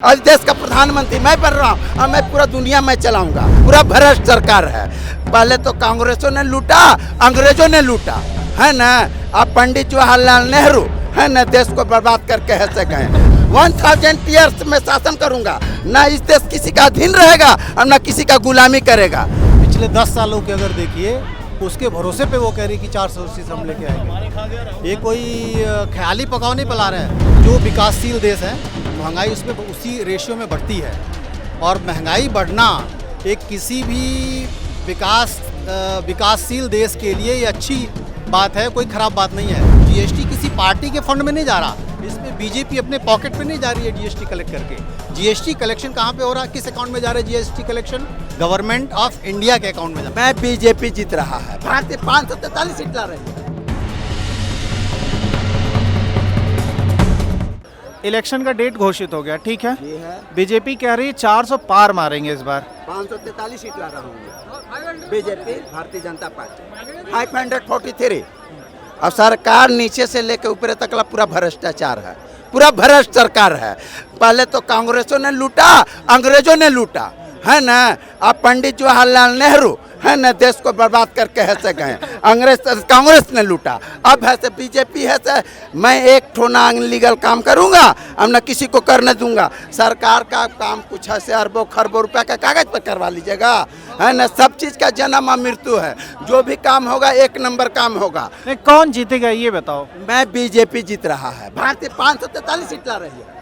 आज देश का प्रधानमंत्री मैं बन रहा हूँ और मैं पूरा दुनिया में चलाऊंगा। पूरा भ्रष्ट सरकार है। पहले तो कांग्रेसों ने लूटा, अंग्रेजों ने लूटा, है ना। अब पंडित जवाहरलाल नेहरू है ना, देश को बर्बाद करके ऐसे गए। 1000 ईयर्स में शासन करूंगा, ना इस देश किसी का अधीन रहेगा और ना किसी का गुलामी करेगा। पिछले 10 सालों के अगर देखिए, उसके भरोसे पे वो कह रही कि 480 हम लेके आएंगे। ये कोई ख्याली पकाव नहीं पला रहे हैं। जो विकासशील देश है, महंगाई उसमें उसी रेशियो में बढ़ती है, और महंगाई बढ़ना एक किसी भी विकासशील देश के लिए ये अच्छी बात है, कोई खराब बात नहीं है। जीएसटी किसी पार्टी के फंड में नहीं जा रहा, इसमें बीजेपी अपने पॉकेट पे नहीं जा रही है जीएसटी कलेक्ट करके। जीएसटी कलेक्शन कहाँ पे हो रहा है, किस अकाउंट में जा रहा है GST collection? Government of India के अकाउंट में जा रहा है। मैं बीजेपी जीत रहा है, भारतीय 543 सीट ला रही है। इलेक्शन का डेट घोषित हो गया, ठीक है। बीजेपी कह रही है 400 पार मारेंगे इस बार। 543 सीट ला रहा हूँ बीजेपी, भारतीय जनता पार्टी 543। अब सरकार नीचे से लेकर ऊपर तक पूरा भ्रष्टाचार है, पूरा भ्रष्ट सरकार है। पहले तो कांग्रेसों ने लूटा, अंग्रेजों ने लूटा, है ना। अब पंडित जवाहरलाल नेहरू है ना, देश को बर्बाद करके ऐसे गए। कांग्रेस ने लूटा, अब है से बीजेपी है से मैं एक ठोना लीगल काम करूंगा, अब ना किसी को करने दूंगा। सरकार का काम कुछ है से अरबों खरबों रुपया का कागज पर करवा लीजिएगा, है ना। सब चीज का जन्म और मृत्यु है, जो भी काम होगा 1 नंबर काम होगा। नहीं, कौन जीतेगा ये बताओ? मैं बीजेपी जीत रहा है, भारतीय 543 सीट ला रही है।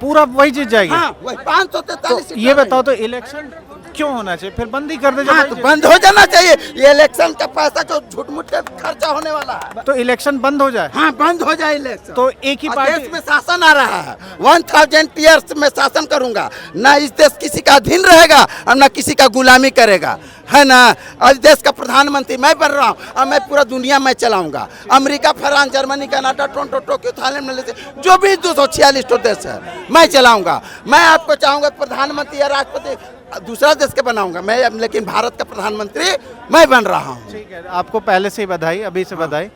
पूरा वही जीत जाएगी? हाँ, वही 543 सीट। ये बताओ तो इलेक्शन क्यों होना चाहिए? फिर बंद ही कर दे। हाँ, तो बंद हो जाना चाहिए। ये इलेक्शन का पैसा जो झूठ मूठ के खर्चा होने वाला है, तो इलेक्शन बंद हो जाए। हाँ, बंद हो जाए इलेक्शन। तो एक ही पार्टी देश में शासन आ रहा है, 1000 ईयर्स में शासन करूंगा, ना इस देश किसी का अधीन रहेगा और ना किसी का गुलामी करेगा, है ना। आज देश का प्रधानमंत्री मैं बन रहा हूँ और मैं पूरा दुनिया में चलाऊंगा। America, France, Germany, Canada, Toronto, Tokyo, Thailand, Malaysia, जो भी 246 देश है मैं चलाऊंगा। मैं आपको चाहूंगा प्रधानमंत्री या राष्ट्रपति दूसरा देश के बनाऊंगा मैं, लेकिन भारत का प्रधानमंत्री मैं बन रहा हूँ। ठीक है, आपको पहले से ही बधाई, अभी से बधाई।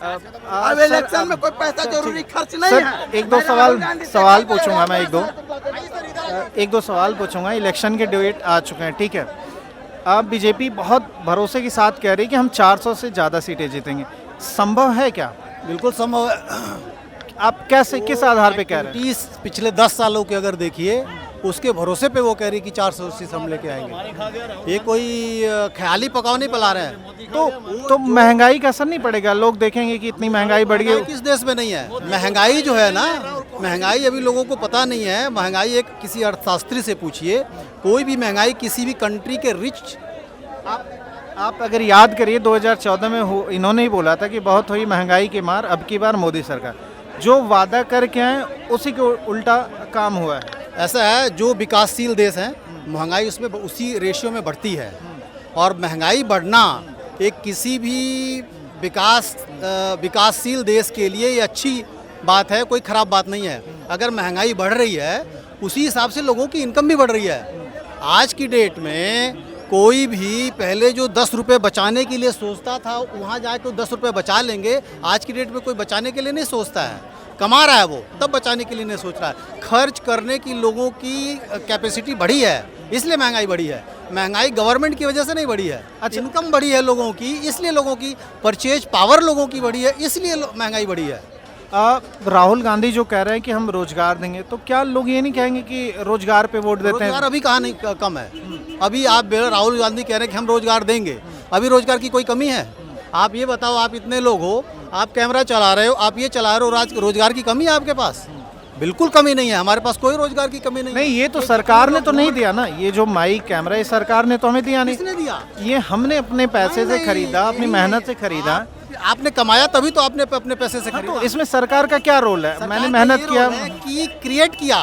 अब इलेक्शन में कोई पैसा जरूरी खर्च नहीं सर, है। एक दो सवाल पूछूंगा मैं, एक दो सवाल पूछूंगा। इलेक्शन के डेट आ चुके हैं, ठीक है। अब बीजेपी बहुत भरोसे के साथ कह रही है कि हम 400 से ज़्यादा सीटें जीतेंगे। संभव है क्या? बिल्कुल संभव है। आप कैसे, किस आधार पे कह रहे हैं? पिछले 10 सालों के अगर देखिए, उसके भरोसे पे वो कह रही कि 480 हम लेके आएंगे। ये कोई ख्याली पकाव नहीं पला रहे हैं। तो महंगाई का असर नहीं पड़ेगा? लोग देखेंगे कि इतनी महंगाई बढ़ गई। किस देश में नहीं है महंगाई? जो है ना, महंगाई अभी लोगों को पता नहीं है। महंगाई एक किसी अर्थशास्त्री से पूछिए, कोई भी महंगाई किसी भी कंट्री के रिच। आप अगर याद करिए 2014 में इन्होंने ही बोला था कि बहुत हुई महंगाई की मार, अब की बार मोदी सरकार। जो वादा करके आए उसी के उल्टा काम हुआ है। ऐसा है, जो विकासशील देश है, महंगाई उसमें उसी रेशियो में बढ़ती है, और महंगाई बढ़ना एक किसी भी विकासशील देश के लिए ये अच्छी बात है, कोई खराब बात नहीं है। अगर महंगाई बढ़ रही है, उसी हिसाब से लोगों की इनकम भी बढ़ रही है। आज की डेट में कोई भी पहले जो 10 रुपये बचाने के लिए सोचता था, वहाँ जाके 10 रुपये बचा लेंगे। आज की डेट में कोई बचाने के लिए नहीं सोचता है, कमा रहा है वो, तब बचाने के लिए नहीं सोच रहा है। खर्च करने की लोगों की कैपेसिटी बढ़ी है, इसलिए महंगाई बढ़ी है। महंगाई गवर्नमेंट की वजह से नहीं बढ़ी है। अच्छा, इनकम बढ़ी है लोगों की, इसलिए लोगों की परचेज पावर लोगों की बढ़ी है, इसलिए महंगाई बढ़ी है। राहुल गांधी जो कह रहे हैं कि हम रोजगार देंगे, तो क्या लोग ये नहीं कहेंगे कि रोजगार पे वोट देते हैं? रोजगार अभी कहाँ नहीं कम है। अभी आप राहुल गांधी कह रहे हैं कि हम रोजगार देंगे, अभी रोजगार की कोई कमी है? आप ये बताओ, आप इतने लोग हो, आप कैमरा चला रहे हो, आप ये चला रहे हो, रोजगार की कमी है आपके पास? बिल्कुल कमी नहीं है, हमारे पास कोई रोजगार की कमी नहीं। नहीं, ये तो सरकार ने तो नहीं दिया ना, ये जो माइक कैमरा ये सरकार ने तो हमें दिया नहीं। किसने दिया? ये हमने अपने पैसे से खरीदा, अपनी मेहनत से खरीदा। आपने कमाया तभी तो आपने अपने पैसे से खरीदा। तो इसमें सरकार का क्या रोल है? मैंने मेहनत किया कि क्रिएट किया।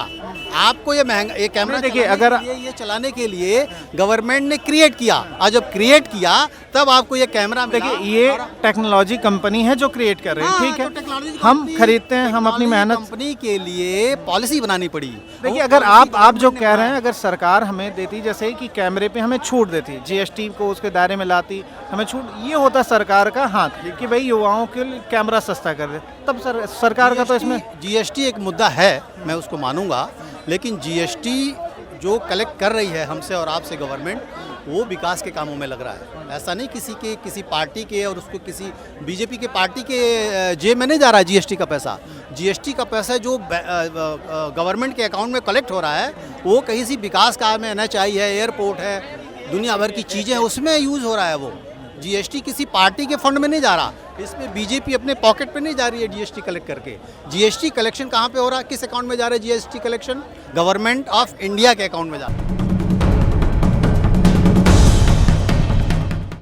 आपको ये कैमरा देखिए, अगर ये चलाने के लिए गवर्नमेंट ने क्रिएट किया, और जब क्रिएट किया तब आपको ये कैमरा मिला। देखिए, ये टेक्नोलॉजी कंपनी है जो क्रिएट कर रही है, ठीक है। हम खरीदते हैं, हम अपनी मेहनत। कंपनी के लिए पॉलिसी बनानी पड़ी। देखिए, अगर आप जो कह रहे हैं, अगर सरकार हमें देती, जैसे कि कैमरे पे हमें छूट देती, जीएसटी को उसके दायरे में लाती, हमें छूट, ये होता सरकार का हाथ कि भाई युवाओं के कैमरा सस्ता कर दे, तब सरकार का तो इसमें जीएसटी एक मुद्दा है, मैं उसको मानूंगा। लेकिन जीएसटी जो कलेक्ट कर रही है हमसे और आपसे गवर्नमेंट, वो विकास के कामों में लग रहा है। ऐसा नहीं किसी पार्टी के और उसको किसी बीजेपी के पार्टी के जेब में नहीं जा रहा है जीएसटी का पैसा। जीएसटी का पैसा जो गवर्नमेंट के अकाउंट में कलेक्ट हो रहा है, वो कहीं सी विकास काम में NHI है, एयरपोर्ट है, दुनिया भर की चीज़ें हैं, उसमें यूज़ हो रहा है। वो जीएसटी किसी पार्टी के फंड में नहीं जा रहा, इसमें बीजेपी अपने पॉकेट पे नहीं जा रही है जीएसटी कलेक्ट करके। जीएसटी कलेक्शन कहाँ पे हो रहा है, किस अकाउंट में जा रहा है GST collection? Government of India के अकाउंट में जा रहा है।